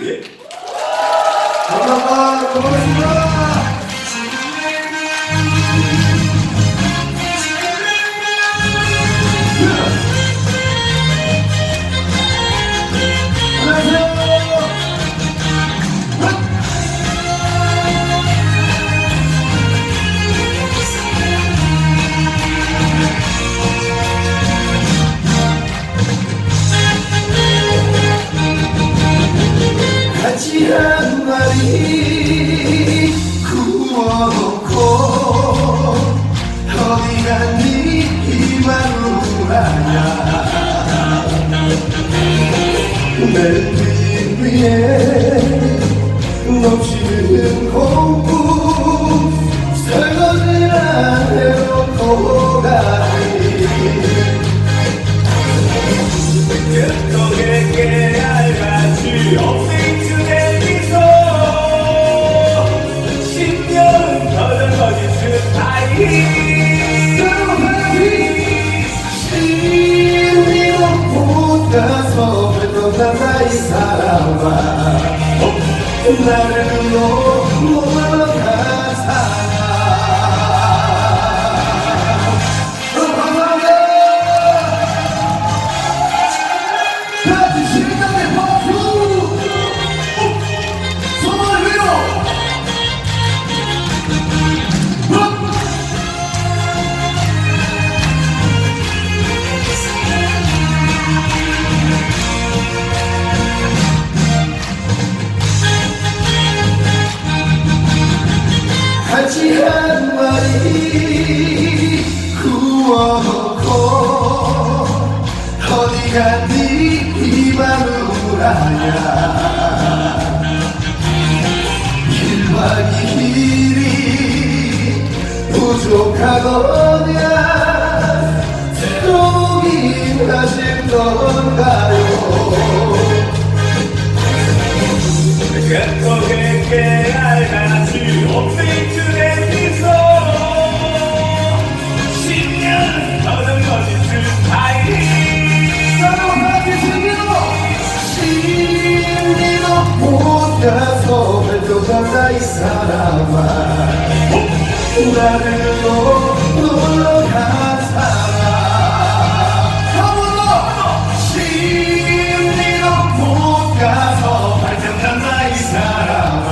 이렇게. 감사합니다. 고맙습니다. 같이 한 마리 구워놓고 어디 갔니 이 마누라야 멜빈 위에 넘치는 공부 설거지나 해놓고 가니 그토게 알같이 업데이트된 미소 10년은 더듬어진 스타일 신비로 못 가서 뱉어간다 이 사람아 나를 너무나 가사가 감사합니다. 같이 신나게 박수 손을 위로 같이 한 마리 구워놓고 어디 갔니 이 마누라야 1박 2일이 부족하더냐 들어오긴 하실 건가요 그토게 알같이 업데이트된 미소 10년은 더듬어진 스타일 신비로 못 가서 뱉어간다 이 사람아 나를 놀러 간 사람 신비로 못 가서 뱉어간다 이 사람아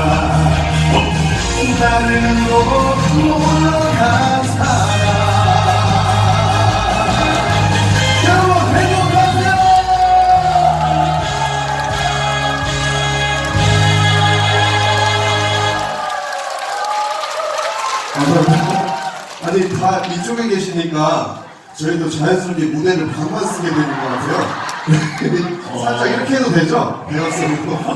나를 놀러 간 사람 여러분 행복하세요. 감사합니다. 아니 다 이쪽에 계시니까 저희도 자연스럽게 무대를 반만 쓰게 되는 것 같아요. 살짝 이렇게 해도 되죠? 배웠으니까.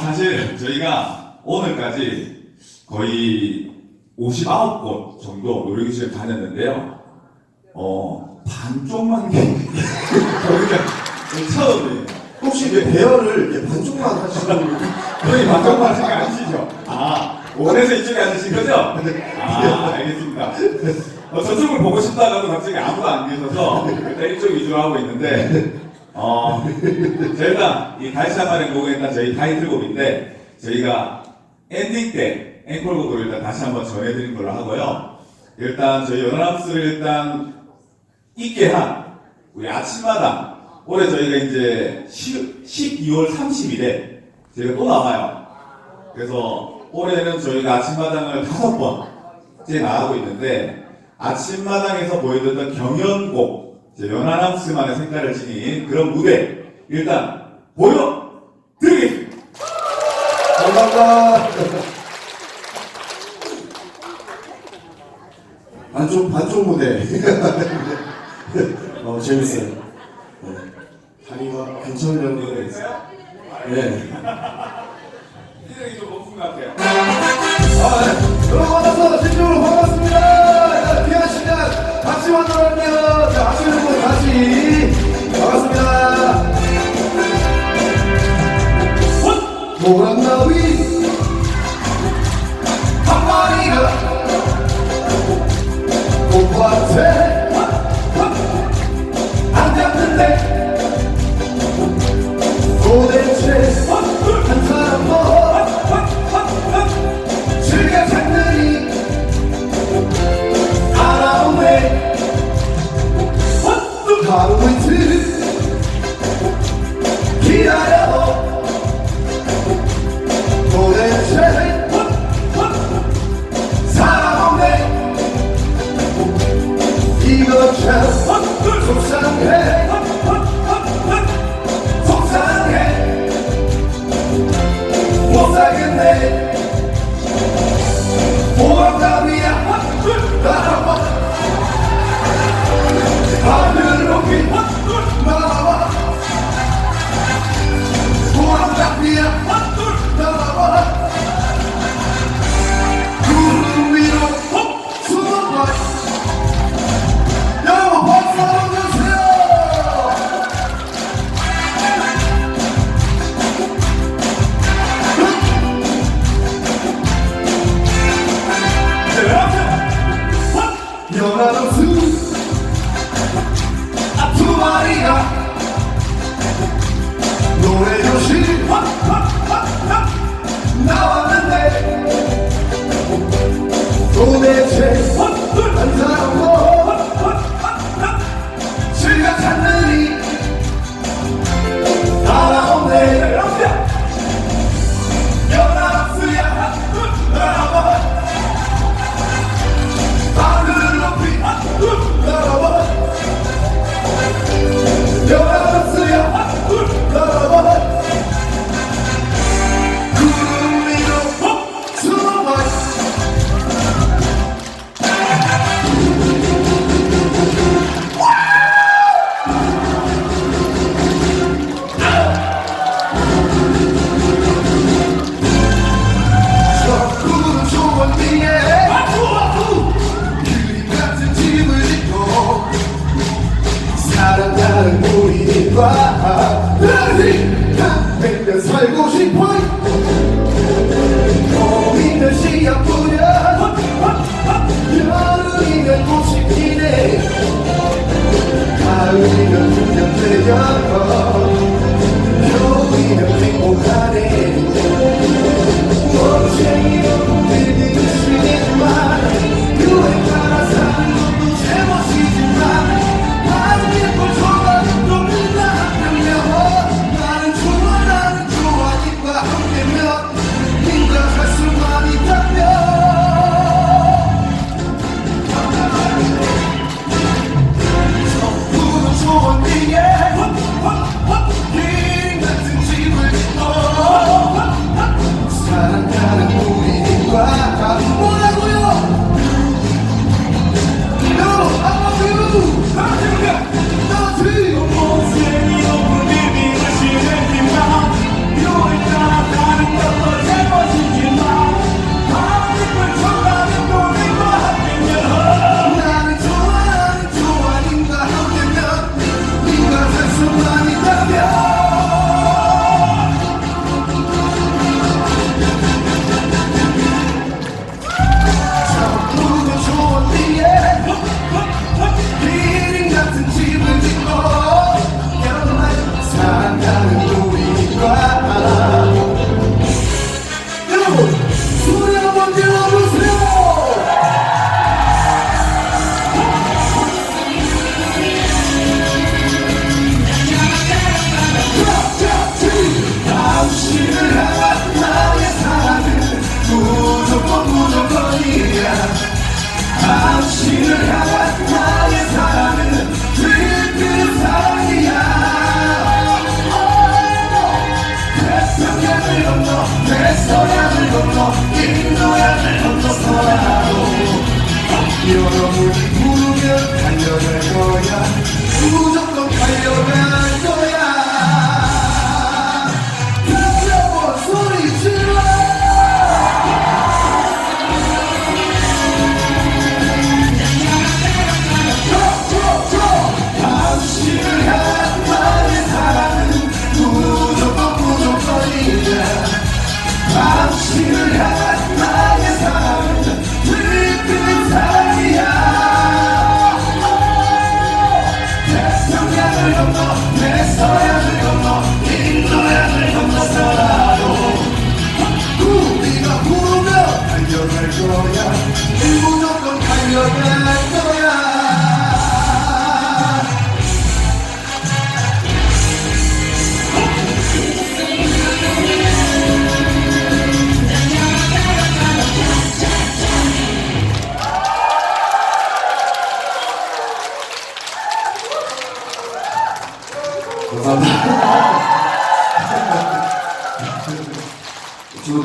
사실 저희가 오늘까지 거의 59곳 정도 요리교실을 다녔는데요. 반쪽만 저희가 처음이에요. 혹시 이제 대여를 이렇게 반쪽만 하시는 거의 반쪽만 하신 거 아니시죠? 원해서 이쪽에 앉으신 거죠? 알겠습니다. 저쪽을 보고 싶다가도 갑자기 아무도 안 계셔서 일단 이쪽 위주로 하고 있는데, 자, 일단 이 다시 한 번의 곡은 일단 저희 타이틀곡인데, 저희가 엔딩 때 앵콜곡을 일단 다시 한번 전해드린 걸로 하고요. 일단 저희 연합수를 일단 있게 한 우리 아침마당, 올해 저희가 이제 12월 30일에 저희가 또 나와요. 그래서 올해는 저희가 아침마당을 5번째 나가고 있는데, 아침마당에서 보여드렸던 경연곡, 연하남스만의 색깔을 지닌 그런 무대, 일단 보여드리겠습니다. 감사합니다. 반쪽 무대. 재밌어요. 다리가 괜찮은 무대가 있어요. 네. 이름이 좀 높은 것 같아요. 여러분 만나서 진심으로 반갑습니다. 귀한 시간 같이 만들어갈게요. 자, 아시는 분 같이 반갑습니다. 노란 나비 한 마리가 꽃밭에 앉았는데 고대 위하여 도대체 사랑 없네 이거 참 속상해 속상해 못 살겠네 오랑감이야 나와 하늘 높이 나와 오랑감이야 나와 구름 위로 숨어봐 여러분 박수 한번 주세요. 연하는 수 두 마리가 노래교실 나왔는데 도대체 한 사람도 즐겨 찾느니 알아없네 연합수야 나와 하늘 높이 나와 연합수야 나와 구름 위로 숨어봐 저 구름 좋은 뒤에 그림 같은 집을 짓고 사랑하는 우리과 한백년 살고 싶어 봄이면 씨앗 뿌려 여름이면 꽃이 피네 가을이면 풍년 되어 겨울이면 행복하네 멋쟁이로 늙으시지만 유행 따라 사는 것도 제멋이지만 다른 예쁜 좋아하는 또 누가 함께면 나는 좋아 님과 함께면 님과 갈 수만 있다면 푸른 초원 위에 긴 같은 집을 짓고 사랑하는 우리님과 뭐라고요? No, I love you. 너지 못생이 높은 비밀을 실행지만 유행 따라 가는 것도 제멋이지만 하늘을 쳐다는 우리와 함께면 나는 좋아 님과 함께면 님과 살 수만 있다면 푸른 초원 위에 기린 같은 집을 짓고 사랑하는 우리과 여러분 소리 한번 질러주세요. 당신을 향한 나의 사랑은 무조건이야 당신을 향한 나의 사랑은 그 사랑이야 태평양을 건너 대서양을 건너 인도양을 건너서라도 여러분이 부르면 달려갈 거야 무조건 달려갈 거야 다시 한번 소리 질러 당신을 향한 나의 사랑은 무조건이야 당신을 향한 나의 사랑은 그 사랑이야 태평양을 건너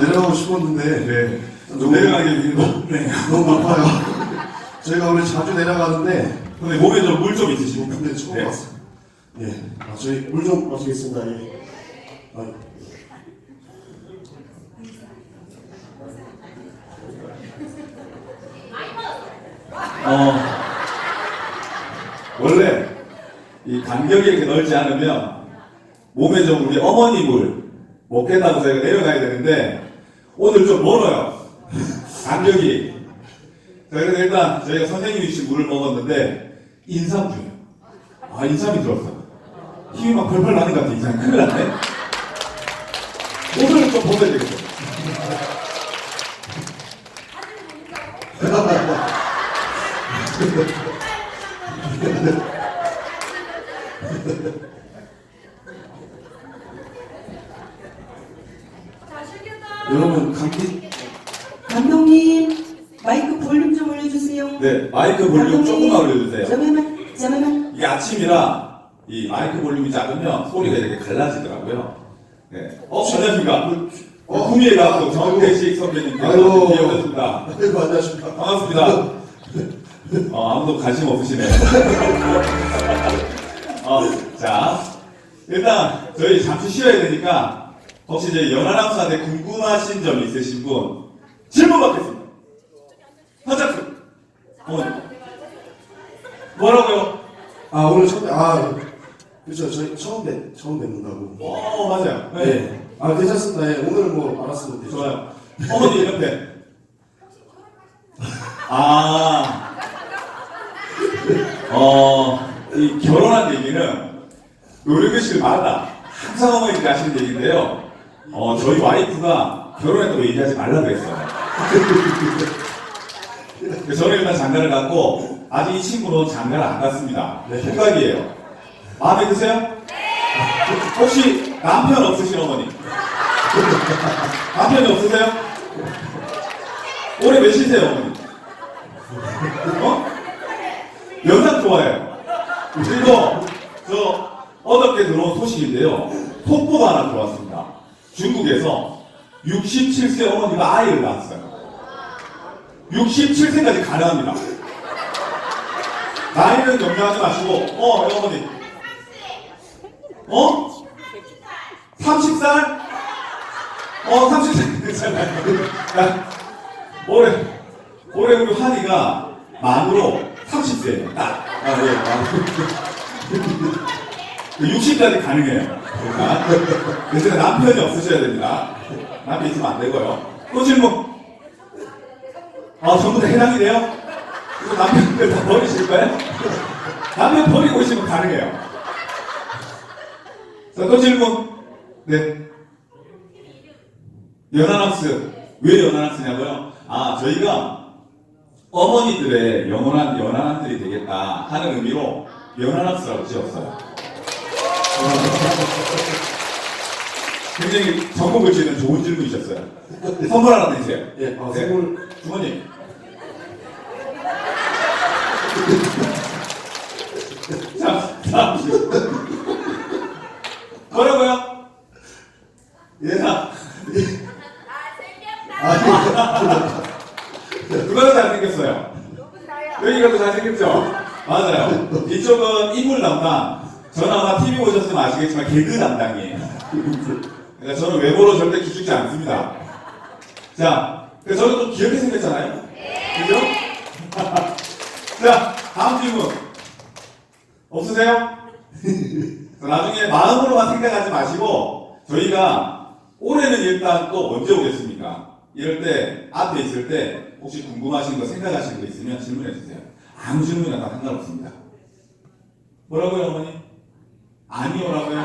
내려가고 싶었는데 네. 좀 내려가기 네. 너무 높아요. 저희가 원래 자주 내려가는데 근데 몸에 좀 물 좀 있으십니까? 근데 처음 네. 봤어요. 예. 저희 물 좀 마시겠습니다. 예. 원래 이 간격이 이렇게 넓지 않으면 몸에 좀 우리 어머니 물 못 깬다고 저희가 내려가야 되는데 오늘 좀 멀어요. 간격이. 자, 그래서 일단 저희가 선생님이 주신 물을 먹었는데 인삼주예요. 아, 인삼이 들었어. 힘이 막 펄펄 나는 것 같아. 인삼이 큰일 났네. 오늘 좀 보셔야 되겠어. 여러분 감기 감독님 마이크 볼륨 좀 올려주세요. 네, 마이크 볼륨 조금만 올려주세요. 잠깐만. 이게 아침이라 이 마이크 볼륨이 작으면 소리가 이렇게 갈라지더라고요. 네. 안녕하십니까. 구미에 가서 정대식 선배님께 아이고. 오셨습니다. 아이고 안녕하십니까. 반갑습니다. 아무도 관심 없으시네요. 자, 일단 저희 잠시 쉬어야 되니까 혹시 이제 연하남사한테 궁금하신 점 있으신 분 질문 받겠습니다. 현장수. 뭐라고요? 오늘 처음 그렇죠. 저희 처음 뵙는다고. 맞아요. 네. 네. 괜찮습니다. 예. 오늘 뭐 알았으면 되죠. 좋아요. 어머니 옆에. 이 결혼한 얘기는 노래교실마다 항상 어머니들이 하시는 얘기인데요. 저희 와이프가 결혼했다고 얘기하지 말라고 했어요. 그래서 저는 일단 장가를 갔고, 아직 이 친구는 장가를 안 갔습니다. 생각이에요. 마음에 드세요? 네! 혹시 남편 없으신 어머니? 남편이 없으세요? 올해 몇이세요, 어머니? 연상 좋아해요. 그리고 저 어저께 들어온 소식인데요. 속보가 하나 들어왔습니다. 중국에서 67세 어머니가 아이를 낳았어요. 67세까지 가능합니다. 나이는 염려하지 마시고, 어머니. 30살? 30살 괜찮아요. 올해 우리 환희가 만으로 30세예요. 딱. 예. 60까지 가능해요. 그래서 남편이 없으셔야 됩니다. 남편 있으면 안 되고요. 또 질문. 전부 다 해당이 돼요? 그래서 남편들 다 버리실 거예요? 남편 버리고 있으면 가능해요. 자, 또 질문. 네. 연하남스. 왜 연하남스냐고요? 저희가 어머니들의 영원한 연하남들이 되겠다 하는 의미로 연하남스라고 지었어요. 굉장히 전공 글씨는 좋은 질문이셨어요. 선물 하나 드리세요. 예. 선물. 주머니. 자. 뭐라고요? 예. 누가 더 잘생겼어요? 여기가 더 잘생겼죠? 맞아요. 이쪽은 인물 담당. 저는 아마 TV 보셨으면 아시겠지만 개그 담당이에요. 그러니까 저는 외모로 절대 기죽지 않습니다. 자, 그래서 저는 좀 귀엽게 생겼잖아요? 그죠? 자, 다음 질문. 없으세요? 나중에 마음으로만 생각하지 마시고, 저희가 올해는 일단 또 언제 오겠습니까? 이럴 때, 앞에 있을 때, 혹시 궁금하신 거, 생각하시는 거 있으면 질문해 주세요. 아무 질문이나 다 상관없습니다. 뭐라고요, 어머니? 아니오라고요?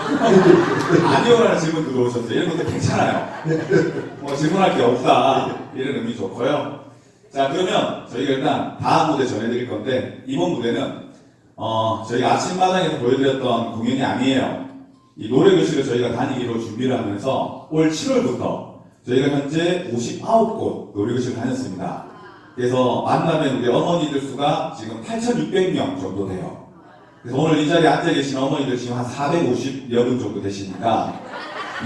아니오라는 질문 들어오셨어요. 이런 것도 괜찮아요. 질문할 게 없다. 이런 의미 좋고요. 자, 그러면 저희가 일단 다음 무대 전해드릴 건데, 이번 무대는, 저희가 아침마당에서 보여드렸던 공연이 아니에요. 이 노래교실을 저희가 다니기로 준비를 하면서 올 7월부터 저희가 현재 59곳 노래교실을 다녔습니다. 그래서 만나면 우리 어머니들 수가 지금 8,600명 정도 돼요. 그래서 오늘 이 자리에 앉아 계신 어머니들 지금 한 450여 분 정도 되시니까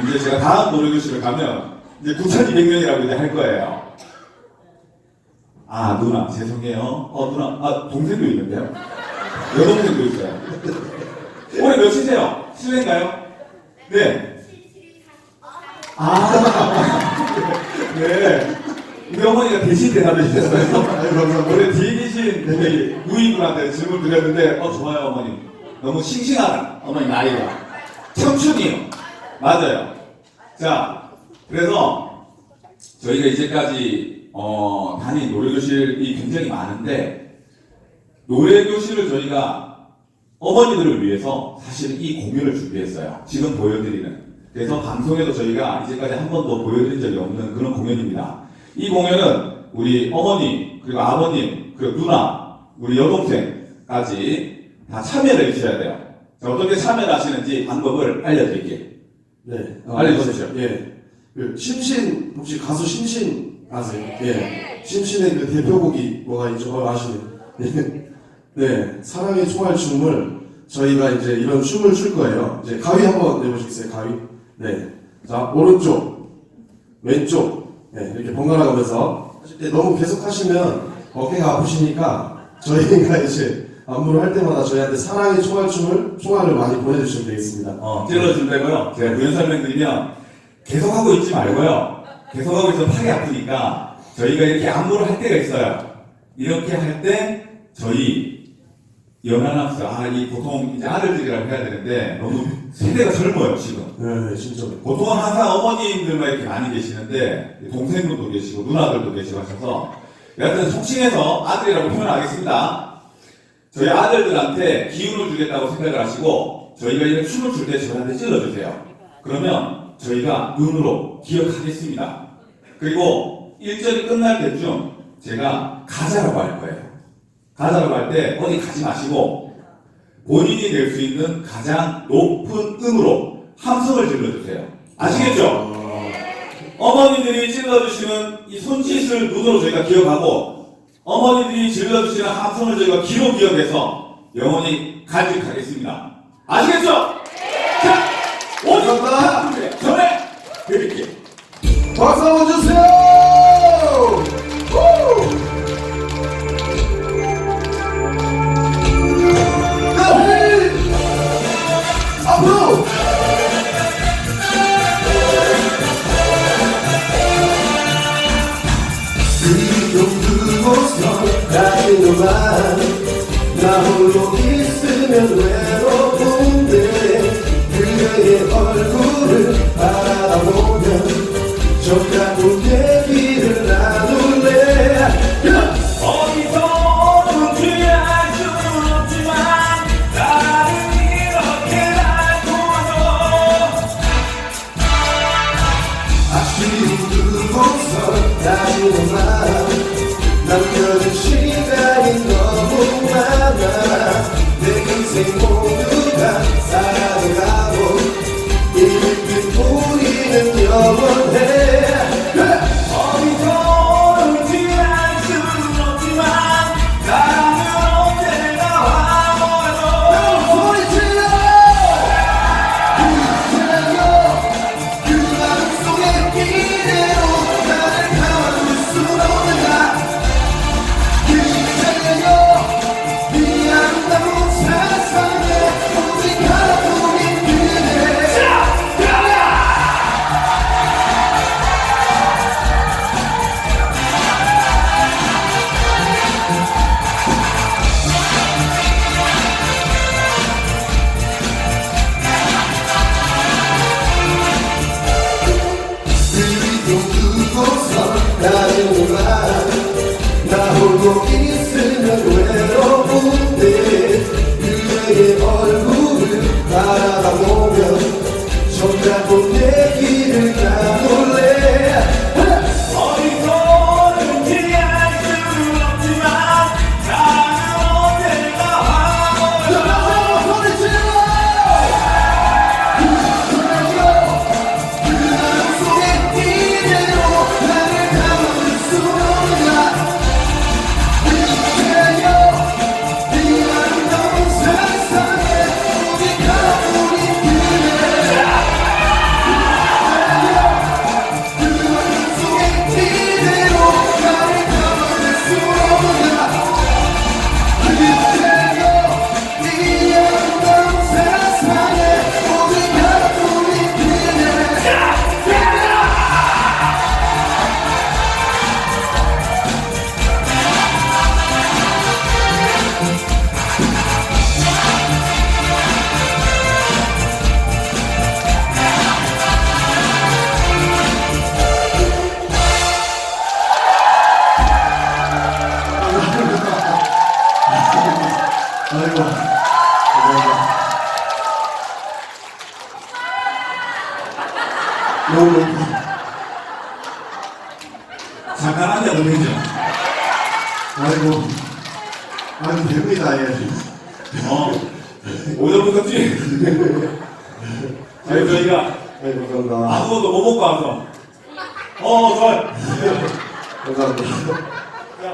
이제 제가 다음 노래교실을 가면 이제 9,200명이라고 이제 할 거예요. 아, 누나, 죄송해요. 누나, 동생도 있는데요? 여동생도 있어요. 올해 몇이세요? 실례인가요? 네. 네. 우리 어머니가 대신 대답해 주셨어요. 아유, 감사합니다. 원래 뒤에 계신 우리 누이분한테 질문 드렸는데, 좋아요, 어머니. 너무 싱싱하다, 어머니 나이가. 청춘이요. 맞아요. 자, 그래서 저희가 이제까지, 다닌 노래교실이 굉장히 많은데, 노래교실을 저희가 어머니들을 위해서 사실 이 공연을 준비했어요. 지금 보여드리는. 그래서 방송에도 저희가 이제까지 한 번도 보여드린 적이 없는 그런 공연입니다. 이 공연은 우리 어머니, 그리고 아버님, 그리고 누나, 우리 여동생까지 다 참여를 해주셔야 돼요. 자, 어떻게 참여를 하시는지 방법을 알려드릴게요. 네. 알려주십시오. 예. 그 심신, 혹시 가수 심신 아세요? 예. 심신의 그 대표곡이 뭐가 있죠? 아시네요. 예. 네. 사랑의 총알춤을 저희가 이제 이런 춤을 출 거예요. 이제 가위 한번 내보시겠어요? 가위? 네. 자, 오른쪽, 왼쪽. 네. 이렇게 번갈아 가면서 하실 때 너무 계속 하시면 어깨가 아프시니까 저희가 이제 안무를 할 때마다 저희한테 사랑의 총알을 많이 보내주시면 되겠습니다. 찔러준다고요? 제가 부연 설명드리면 계속하고 있지 말고요. 계속하고 있으면 팔이 아프니까 저희가 이렇게 안무를 할 때가 있어요. 이렇게 할 때 저희 연하남스, 이 보통 이제 아들들이라고 해야 되는데 너무 세대가 젊어요, 지금. 네, 진짜. 보통은 항상 어머님들만 이렇게 많이 계시는데 동생들도 계시고 누나들도 계시고 하셔서 여하튼 속칭해서 아들이라고 표현하겠습니다. 저희 아들들한테 기운을 주겠다고 생각을 하시고 저희가 이렇게 춤을 출 때 저희한테 찔러주세요. 그러면 저희가 눈으로 기억하겠습니다. 그리고 일절이 끝날 때쯤 제가 가자라고 할 거예요. 가자라고 할 때 어디 가지 마시고 본인이 낼 수 있는 가장 높은 음으로 함성을 질러주세요. 아시겠죠? 어머니들이 찔러주시는 이 손짓을 눈으로 저희가 기억하고 어머니들이 질러주시는 함성을 저희가 귀로 기억해서 영원히 간직하겠습니다. 아시겠죠? 자, 오직 감사합니다. 전에 드릴게요. 박수 한번 주세요! 후! 네! 앞으로! 그곳서 다니노만 나 홀로 있으면 외로운데 그녀의 얼굴을 바라보면 저 같은 얘기를 나눌래. 어디서 오는지 알 수는 없지만 나를 이렇게 날 도와줘. 아쉬운 그곳서 다니는 마음 남겨진 시간이 너무 많아. 내 인생 모두가 사라져가고 이 느낌 우리는 영원해. 어디서 오는지 알 수는 없지만 나는 언제나 와줘요. 소리 질러! 그 마음속에 이대로 나를 감아줄 순 없는가. 이 아름다운 세상에 오직 하나뿐인 그대. 그곳서 다니는 나 홀로 있으면 외로운데 그녀의 얼굴을 바라보면 정답은 얘기를 나눌래. 어디서 오는지 알 수는 없지만 나는 언제나 와줘요. 소리 질러! 그 마음속에 이대로 나를 감아줄 수 없나. 너무 잠깐 앉아도 되죠? 아니 됩니다. 예. 오전부터 뛰. 저희가 네, 감사합니다. 아무것도 못 먹고 와서. 좋아요. 감사합니다. 자,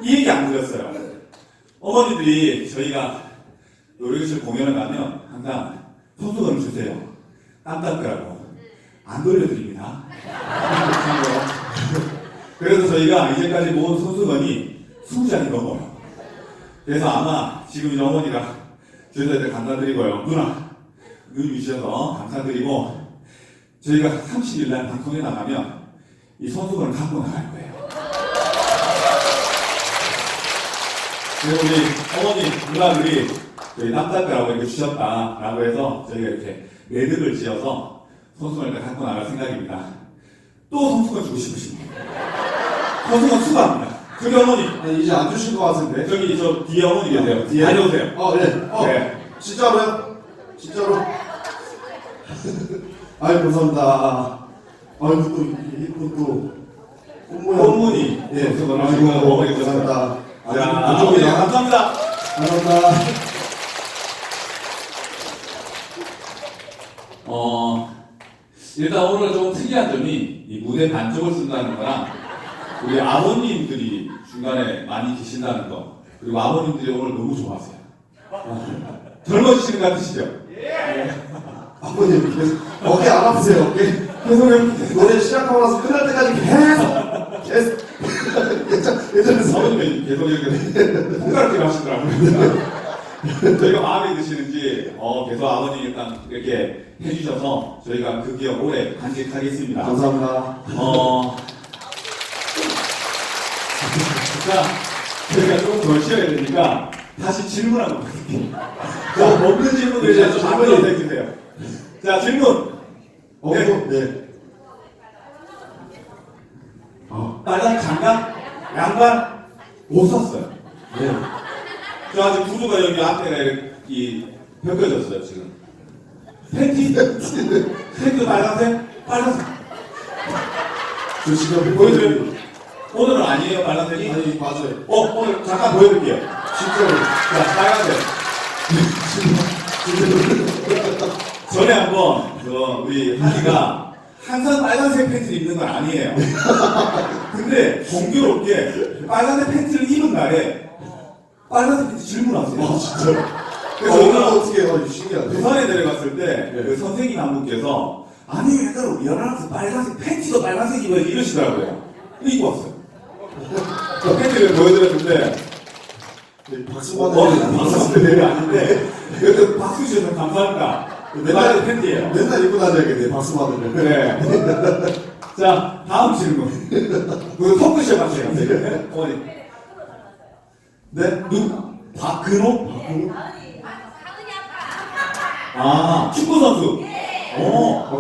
이 얘기 안 드렸어요. 어머니들이 저희가 노래교실 공연을 가면 항상 손수건을 주세요. 땀 닦으라고. 안 돌려드립니다. 그래서 저희가 이제까지 모은 손수건이 20장이 넘어요. 그래서 아마 지금 이 어머니가 저희한테 감사드리고요. 누나, 눈 주셔서 감사드리고 저희가 30일 날 방송에 나가면 이 손수건을 갖고 나갈 거예요. 그래서 우리 어머니, 누나들이 저희 땀닦으라고 이렇게 주셨다라고 해서 저희가 이렇게 매듭을 지어서 손수건을 갖고 나갈 생각입니다. 또 손수건 주고 싶으십니까? 손수건 수고합니다. 저기 어머니, 아니, 이제 안 주실 것 같은데. 저기 저 뒤에 어머니 계세요. 뒤에? 다녀오세요. 네. 네. 진짜로요? 진짜로? 아이 감사합니다. 아이고 또 이쁜 또 꽃무늬 예. 손수건을 아이고 주고 어머니 감사합니다. 자, 아주 어머니 그쪽이다. 감사합니다. 감사합니다. 일단 오늘 좀 특이한 점이 이 무대 반쪽을 쓴다는 거랑 우리 아버님들이 중간에 많이 계신다는 거 그리고 아버님들이 오늘 너무 좋아하세요. 젊어지시는 것 같으시죠? 아버님 계속 어깨 안 아프세요? 어깨 계속 이렇게 노래 시작하고 나서 끝날 때까지 계속 괜찮으세요? 아버님이 계속 이렇게 손가락질 하시더라고요. 저희가 마음에 드시는지 계속 아버님이 일단 이렇게 해주셔서 저희가 그 기억 오래 간직하겠습니다. 감사합니다. 자, 저희가 조금 더 쉬어야 되니까 다시 질문 한번 드릴게요. 자, 없는 질문을 이제 좀 답변을 해주세요. 자, 질문. 네. 네. 빨간 장갑, 양말 못 샀어요. 네. 저 아직 구두가 여기 앞에가 이 벗겨졌어요, 지금. 팬티? 팬티 빨간색? 빨간색. 저 지금 보여드려요? 오늘은 아니에요, 빨간색이? 아니 맞아요. 오늘 잠깐 보여드릴게요. 진짜로. 자, 빨간색. 전에 한번 우리 한이가 항상 빨간색 팬티를 입는 건 아니에요. 근데 공교롭게 빨간색 팬티를 입은 날에 빨간색 팬티 질문하세요. 진짜로. 그래서 오늘 오늘 어떻게 해요? 신기하네. 부산에 내려갔을 때 네. 그 선생님 한 분께서 아니 얘들 연하라서 빨간색 팬티도 빨간색 입어야지 이러시더라고요. 입고 왔어요. 그 팬티를 보여드렸는데 네, 박수 받는 박수 내가 아닌데 그래도 박수 주셔서 감사합니다. 빨간 팬티예요. 맨날 입고 다녀야겠네. 박수 받으면. 네. 자, 다음 질문. 그 토크쇼 같아요. 어머니. 네? 박근호? 아, 축구선수.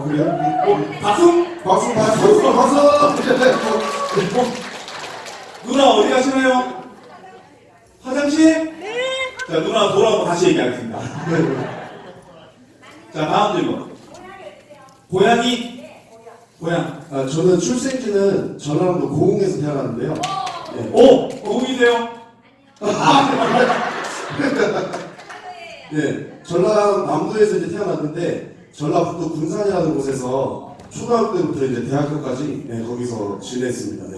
그래요? 박수? 박수. 누나 어디 가시나요? 화장실? 자, 누나 돌아오고 다시 얘기하겠습니다. 자, 다음 질문. 고양이? 고양. 아, 저는 출생지는 전라남도 고흥에서 태어났는데요. 네. 오! 고이세요? 네, 전라남도에서 이제 태어났는데 전라북도 군산이라는 곳에서 초등학교 때부터 이제 대학교까지 네, 거기서 지냈습니다. 네.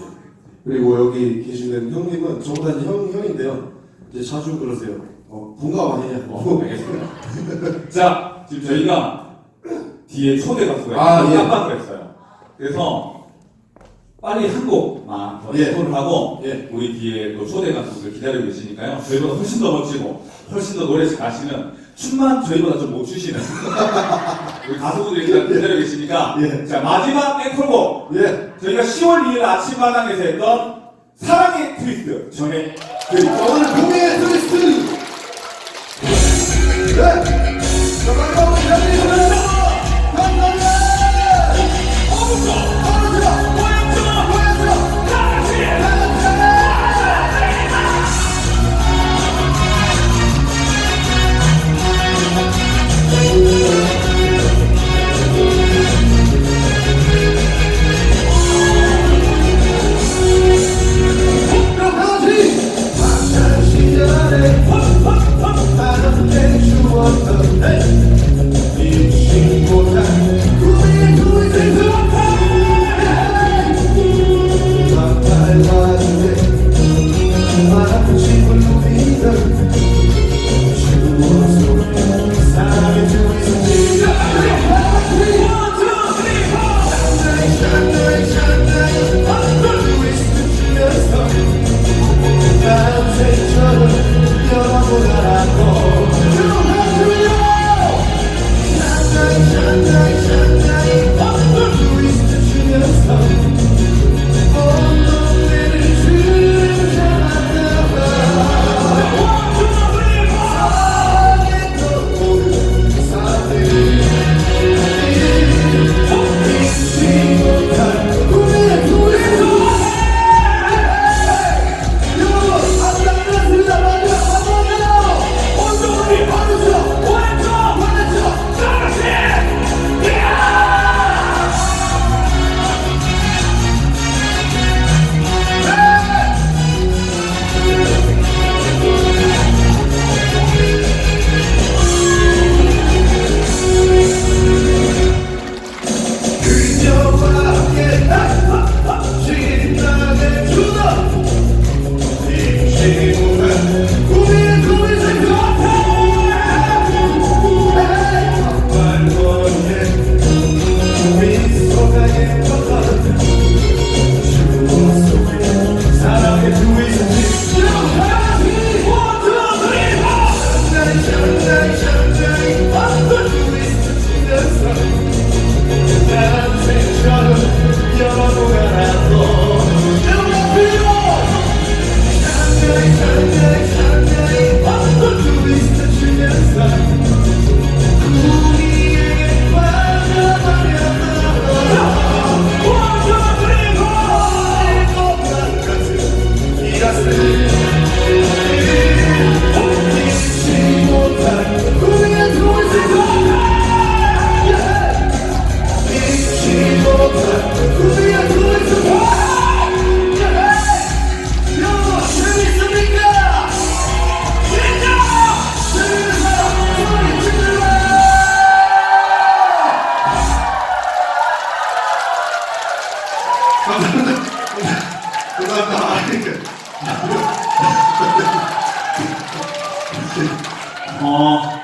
그리고 여기 계시는 형님은 저보다 이제 형인데요. 이제 자주 그러세요. 본가 아니냐고. 알겠습니다. 자, 지금 저희가 뒤에 초대 가수가 아, 예. 깜빡을 했어요. 그래서 빨리 한 곡만 더 예.演奏하고 예. 우리 뒤에 또 초대 가수들 기다리고 계시니까요. 저희보다 훨씬 더 멋지고 훨씬 더 노래 잘하시는 춤만 저희보다 좀 못 추시는 우리 가수분들이 기다리고 계시니까 예. 자, 마지막 앵콜곡 예. 저희가 10월 2일 아침마당에서 했던 사랑의 트위스트 전해드립니다. 오늘 공의 트위스트. 네. 자, 마지막으로 기다리겠습니다. 그녀와 함께 신나게 추다 잊지 못한 우리의 꿈이 생겼다 말거리에 미소가 예뻐졌다 추억 속에 사랑의 꿈이 생겼다 어,